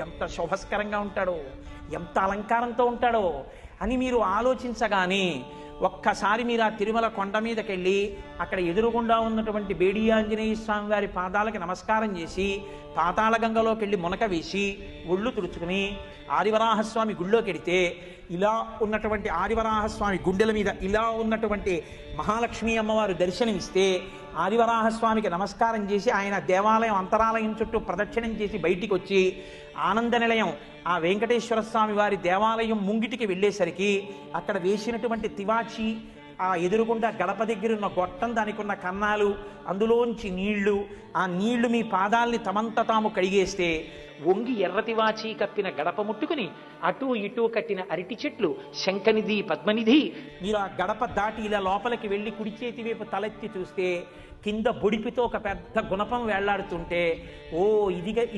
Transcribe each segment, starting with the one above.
ఎంత శోభస్కరంగా ఉంటాడో, ఎంత అలంకారంతో ఉంటాడో అని మీరు ఆలోచించగానే ఒక్కసారి మీరు ఆ తిరుమల కొండ మీదకెళ్ళి అక్కడ ఎదురుగుండా ఉన్నటువంటి బేడి ఆంజనేయ స్వామి వారి పాదాలకి నమస్కారం చేసి పాతాళ గంగలోకి వెళ్ళి మునక వేసి ఒళ్ళు తుడుచుకుని ఆదివరాహస్వామి గుళ్ళోకి వెడితే ఇలా ఉన్నటువంటి ఆదివరాహస్వామి గుండెల మీద ఇలా ఉన్నటువంటి మహాలక్ష్మీ అమ్మవారు దర్శనమిస్తే ఆదివరాహస్వామికి నమస్కారం చేసి ఆయన దేవాలయం అంతరాలయం చుట్టూ ప్రదక్షిణం చేసి బయటికి వచ్చి ఆనంద నిలయం ఆ వెంకటేశ్వర స్వామి వారి దేవాలయం ముంగిటికి వెళ్ళేసరికి అక్కడ వేసినటువంటి తివాచి, ఆ ఎదురుగుండా గడప దగ్గర ఉన్న గొట్టం, దానికి ఉన్న కన్నాలు, అందులోంచి నీళ్లు, ఆ నీళ్లు మీ పాదాల్ని తమంత తాము కడిగేస్తే వంగి ఎర్రతివాచి కప్పిన గడప ముట్టుకుని అటూ ఇటూ కట్టిన అరటి చెట్లు, శంఖనిధి, పద్మనిధి, మీరు ఆ గడప దాటి ఇలా లోపలికి వెళ్ళి కుడి చేతి వైపు తలెత్తి చూస్తే కింద బొడిపితో ఒక పెద్ద గుణపం వేళ్లాడుతుంటే, ఓ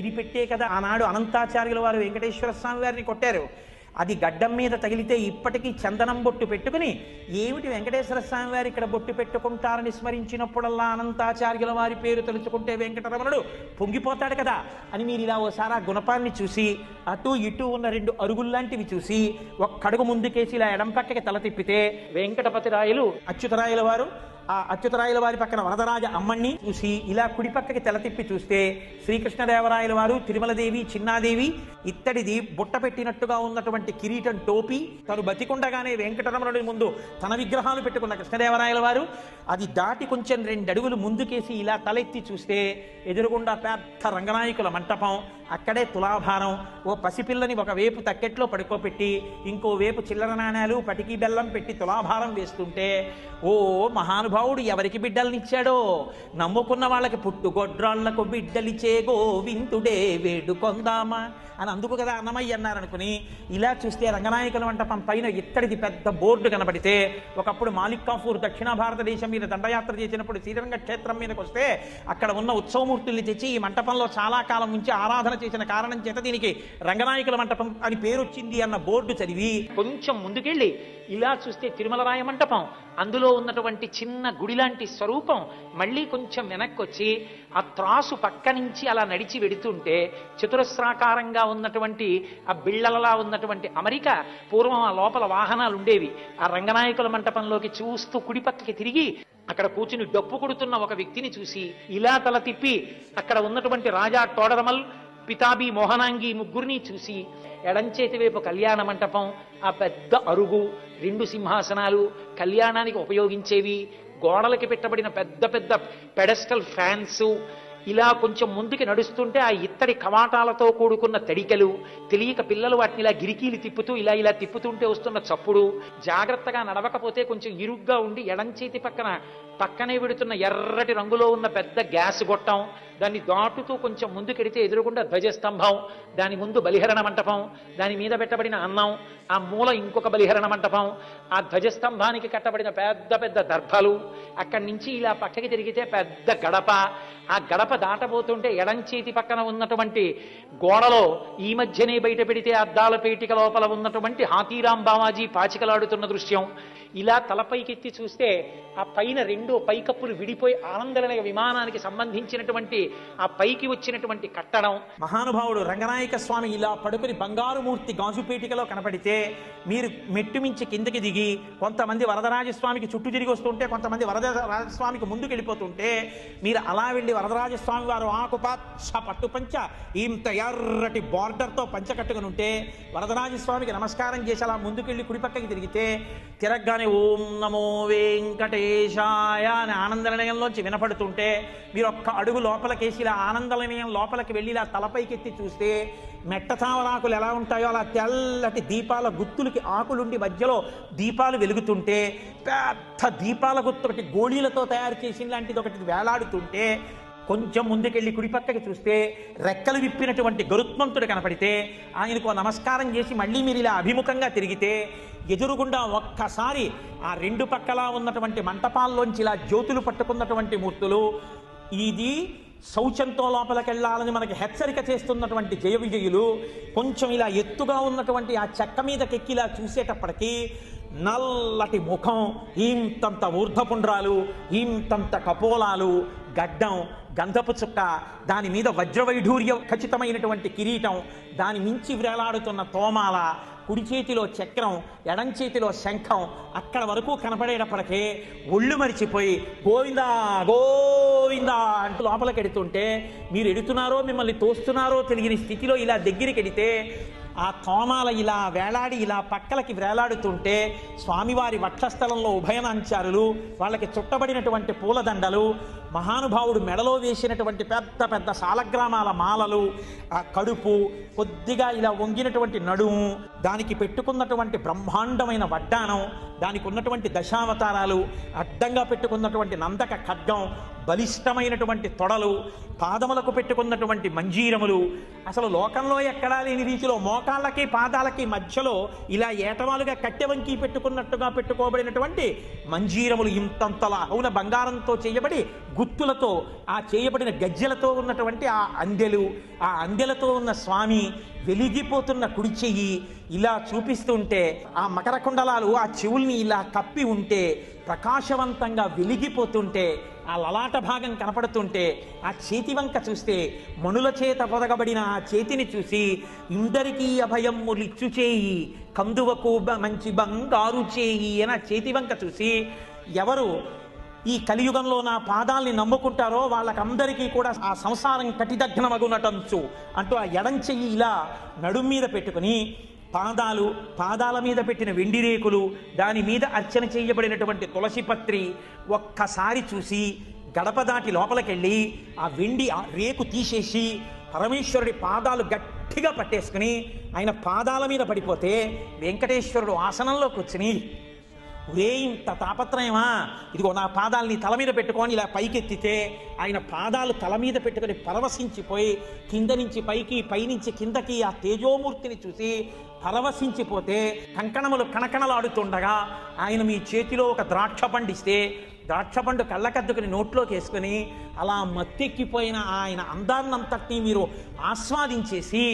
ఇది పెట్టే కదా ఆనాడు అనంతాచార్యుల వారు వెంకటేశ్వర స్వామి వారిని కొట్టారు. అది గడ్డం మీద తగిలితే ఇప్పటికీ చందనం బొట్టు పెట్టుకుని, ఏమిటి వెంకటేశ్వర స్వామి వారు ఇక్కడ బొట్టు పెట్టుకుంటారని స్మరించినప్పుడల్లా అనంతాచార్యుల వారి పేరు తలుచుకుంటే వెంకటరమణుడు పొంగిపోతాడు కదా అని మీరు ఇలా ఓసారి ఆ గుణపాన్ని చూసి అటు ఇటు ఉన్న 2 అరుగుల్లాంటివి చూసి ఒక్కడుగు ముందుకేసి ఇలా ఎడం పక్కకి తల తిప్పితే వెంకటపతి రాయలు అచ్యుతరాయల వారు, ఆ అచ్యుతరాయల వారి పక్కన వరదరాజ అమ్మణ్ణి చూసి ఇలా కుడి పక్కకి తెల తిప్పి చూస్తే శ్రీకృష్ణదేవరాయల వారు, తిరుమలదేవి, చిన్నాదేవి, ఇత్తడిది బుట్ట పెట్టినట్టుగా ఉన్నటువంటి కిరీటం టోపీ, తను బతికుండగానే వెంకటరమణుడి ముందు తన విగ్రహాలు పెట్టుకున్న కృష్ణదేవరాయల వారు, అది దాటి కొంచెం 2 అడుగులు ముందుకేసి ఇలా తలెత్తి చూస్తే ఎదురుగుండా పెద్ద రంగనాయకుల మంటపం, అక్కడే తులాభారం, ఓ పసిపిల్లని ఒక వేపు తక్కెట్లో పడుకోపెట్టి ఇంకో వేపు చిల్లర నాణాలు, పటికీ బెల్లం పెట్టి తులాభారం వేస్తుంటే, ఓ మహానుభావుడు ఎవరికి బిడ్డలనిచ్చాడో, నమ్ముకున్న వాళ్ళకి పుట్టుగొడ్రాళ్లకు బిడ్డలిచే గోవిందుడే వేడుకొందామా అని అందుకు కదా అన్నమయ్య అన్నారనుకుని ఇలా చూస్తే రంగనాయకుల మంటపం పైన ఇత్తడిది పెద్ద బోర్డు కనబడితే, ఒకప్పుడు మాలిక్ కాఫూర్ దక్షిణ భారతదేశం మీద దండయాత్ర చేసినప్పుడు శ్రీరంగ క్షేత్రం మీదకి వస్తే అక్కడ ఉన్న ఉత్సవమూర్తుల్ని తెచ్చి ఈ మంటపంలో చాలా కాలం నుంచి ఆరాధన చేసిన కారణం చేత దీనికి రంగనాయకుల మంటపం అని పేరు వచ్చింది అన్న బోర్డు చదివి కొంచెం ముందుకెళ్ళి ఇలా చూస్తే తిరుమలరాయ మంటపం, అందులో ఉన్నటువంటి చిన్న గుడి లాంటి స్వరూపం, మళ్ళీ కొంచెం వెనక్కి వచ్చి ఆ త్రాసు పక్క నుంచి అలా నడిచి వెడుతుంటే చతురస్రాకారంగా ఉన్నటువంటి ఆ బిళ్ళలలా ఉన్నటువంటి అమరిక, పూర్వం ఆ లోపల వాహనాలు ఉండేవి. ఆ రంగనాయకుల మంటపంలోకి చూస్తూ కుడి పక్కకి తిరిగి అక్కడ కూర్చుని డప్పు కొడుతున్న ఒక వ్యక్తిని చూసి ఇలా తల తిప్పి అక్కడ ఉన్నటువంటి రాజా టోడరమల్, పితాబి, మోహనాంగి ముగ్గురిని చూసి ఎడంచేతి వైపు కళ్యాణ మంటపం, ఆ పెద్ద అరుగు, 2 సింహాసనాలు, కళ్యాణానికి ఉపయోగించేవి, గోడలకి పెట్టబడిన పెద్ద పెద్ద పెడస్టల్ ఫ్యాన్స్, ఇలా కొంచెం ముందుకి నడుస్తుంటే ఆ ఇత్తడి కవాటాలతో కూడుకున్న తడికలు, తెలియక పిల్లలు వాటిని ఇలా గిరికీలు తిప్పుతూ ఇలా తిప్పుతుంటే వస్తున్న చప్పుడు, జాగ్రత్తగా నడవకపోతే కొంచెం ఇరుగ్గా ఉండి ఎడంచేతి పక్కనే విడుతున్న ఎర్రటి రంగులో ఉన్న పెద్ద గ్యాస్ గొట్టం, దాన్ని దాటుతూ కొంచెం ముందుకెడితే ఎదురుగుండా ధ్వజస్తంభం, దాని ముందు బలిహరణ మంటపం, దాని మీద పెట్టబడిన అన్నం, ఆ మూల ఇంకొక బలిహరణ మంటపం, ఆ ధ్వజస్తంభానికి కట్టబడిన పెద్ద పెద్ద దర్భలు, అక్కడి నుంచి ఇలా పక్కకి తిరిగితే పెద్ద గడప, ఆ గడప దాటబోతుంటే ఎడంచేతి పక్కన ఉన్నటువంటి గోడలో ఈ మధ్యనే బయట పెడితే అద్దాల పేటిక లోపల ఉన్నటువంటి హాతీరాం బావాజీ పాచికలాడుతున్న దృశ్యం, ఇలా తలపైకెత్తి చూస్తే ఆ పైన 2 పైకప్పులు విడిపోయి ఆనందనిలయ విమానానికి సంబంధించినటువంటి ఆ పైకి వచ్చినటువంటి కట్టడం. మహానుభావుడు రంగనాయక స్వామి ఇలా పడుకుని బంగారు మూర్తి గాజుపేటికలో కనపడితే మీరు మెట్టుమించి కిందకి దిగి కొంతమంది వరదరాజస్వామికి చుట్టూ తిరిగి వస్తుంటే కొంతమంది వరదరాజస్వామికి ముందుకు వెళ్ళిపోతుంటే మీరు అలా వెళ్ళి వరదరాజస్వామి వారు ఆకుపచ్చ పట్టుపంచ ఇంత ఎర్రటి బార్డర్తో పంచ కట్టుకుని ఉంటే వరదరాజస్వామికి నమస్కారం చేసి అలా ముందుకెళ్ళి కుడిపక్కకి తిరిగితే తిరగగానే ఓం నమో వెంకటేశాయ అని ఆనంద నిలయంలోంచి వినపడుతుంటే మీరు ఒక్క అడుగు లోపలికేసి ఇలా ఆనంద నిలయం లోపలికి వెళ్ళి ఇలా తలపైకెత్తి చూస్తే మెట్టతామరాకులు ఎలా ఉంటాయో అలా తెల్లటి దీపాల గుత్తులకి ఆకులుండి మధ్యలో దీపాలు వెలుగుతుంటే పెద్ద దీపాల గుత్తు ఒకటి గోళీలతో తయారు చేసిన లాంటిది ఒకటి వేలాడుతుంటే కొంచెం ముందుకెళ్ళి కుడిపక్కకి చూస్తే రెక్కలు విప్పినటువంటి గరుత్మంతుడు కనపడితే ఆయనకు నమస్కారం చేసి మళ్ళీ మీరు ఇలా అభిముఖంగా తిరిగితే ఎదురుగుండా ఒక్కసారి ఆ 2 పక్కలా ఉన్నటువంటి మంటపాల్లోంచి ఇలా జ్యోతులు పట్టుకున్నటువంటి మూర్తులు, ఇది శౌచంతో లోపలికెళ్ళాలని మనకి హెచ్చరిక చేస్తున్నటువంటి జయ విజయులు, కొంచెం ఇలా ఎత్తుగా ఉన్నటువంటి ఆ చెక్క మీదకెక్కి ఇలా చూసేటప్పటికీ నల్లటి ముఖం, ఇంతంత ఊర్ధపుండ్రాలు, ఇంతంత కపోలాలు, గడ్డం, గంధపు చుక్క, దాని మీద వజ్రవైఢూర్య ఖచ్చితమైనటువంటి కిరీటం, దాని మించి వ్రేలాడుతున్న తోమాల, కుడి చేతిలో చక్రం, ఎడం చేతిలో శంఖం, అక్కడ వరకు కనపడేటప్పటికే ఒళ్ళు మరిచిపోయి గోవిందా గోవిందా అంటూ లోపలికి ఎడుతుంటే, మీరు ఎడుతున్నారో మిమ్మల్ని తోస్తున్నారో తెలియని స్థితిలో ఇలా దగ్గరికి ఎడితే ఆ తోమాల ఇలా వేలాడి ఇలా పక్కలకి వేలాడుతుంటే స్వామివారి వక్షస్థలంలో ఉభయనాంచారులు, వాళ్ళకి చుట్టబడినటువంటి పూలదండలు, మహానుభావుడు మెడలో వేసినటువంటి పెద్ద పెద్ద సాలగ్రామాల మాలలు, ఆ కడుపు, కొద్దిగా ఇలా వంగినటువంటి నడుము, దానికి పెట్టుకున్నటువంటి బ్రహ్మాండమైన వడ్డానం, దానికి ఉన్నటువంటి దశావతారాలు, అడ్డంగా పెట్టుకున్నటువంటి నందక ఖడ్గం, బలిష్టమైనటువంటి తొడలు, పాదములకు పెట్టుకున్నటువంటి మంజీరములు, అసలు లోకంలో ఎక్కడా లేని రీతిలో మోకాళ్ళకి పాదాలకి మధ్యలో ఇలా ఏటవాలుగా కట్టెవంకి పెట్టుకున్నట్టుగా పెట్టుకోబడినటువంటి మంజీరములు, ఇంతంతలా అవున బంగారంతో చేయబడి గుత్తులతో ఆ చేయబడిన గజ్జెలతో ఉన్నటువంటి ఆ అందెలు, ఆ అందెలతో ఉన్న స్వామి వెలిగిపోతున్న కుడి చెయ్యి ఇలా చూపిస్తుంటే, ఆ మకర కుండలాలు ఆ చెవుల్ని ఇలా కప్పి ఉంటే ప్రకాశవంతంగా వెలిగిపోతుంటే, ఆ లలాట భాగం కనపడుతుంటే, ఆ చేతి వంక చూస్తే మణుల చేత పొదగబడిన ఆ చేతిని చూసి ఇందరికీ అభయమ్ములిచ్చు చేయి కందువకు మంచి బంగారు చేయి అని ఆ చేతి వంక చూసి, ఎవరు ఈ కలియుగంలో నా పాదాల్ని నమ్ముకుంటారో వాళ్ళకందరికీ కూడా ఆ సంసారం కటిదగ్నమగునటంచు అంటూ ఆ ఎడం చెయ్యి ఇలా నడుం మీద పెట్టుకుని పాదాల మీద పెట్టిన వెండి రేకులు, దాని మీద అర్చన చేయబడినటువంటి తులసి పత్రి ఒక్కసారి చూసి గడప దాటి లోపలికెళ్ళి ఆ వెండి రేకు తీసేసి పరమేశ్వరుడి పాదాలు గట్టిగా పట్టేసుకుని ఆయన పాదాల మీద పడిపోతే వెంకటేశ్వరుడు ఆసనంలో కూర్చుని, ఒరే ఇంత తాపత్రయమా, ఇదిగో నా పాదాలని తల మీద పెట్టుకొని ఇలా పైకెత్తితే ఆయన పాదాలు తల మీద పెట్టుకొని పరవశించిపోయి కింద నుంచి పైకి, పైనుంచి కిందకి ఆ తేజోమూర్తిని చూసి పరవశించిపోతే కంకణములు కణకణలాడుతుండగా ఆయన మీ చేతిలో ఒక ద్రాక్ష పండిస్తే ద్రాక్షపండు కళ్ళకద్దుకుని నోట్లోకి వేసుకుని అలా మత్తెక్కిపోయిన ఆయన అందాన్నంతటినీ మీరు ఆస్వాదించేసి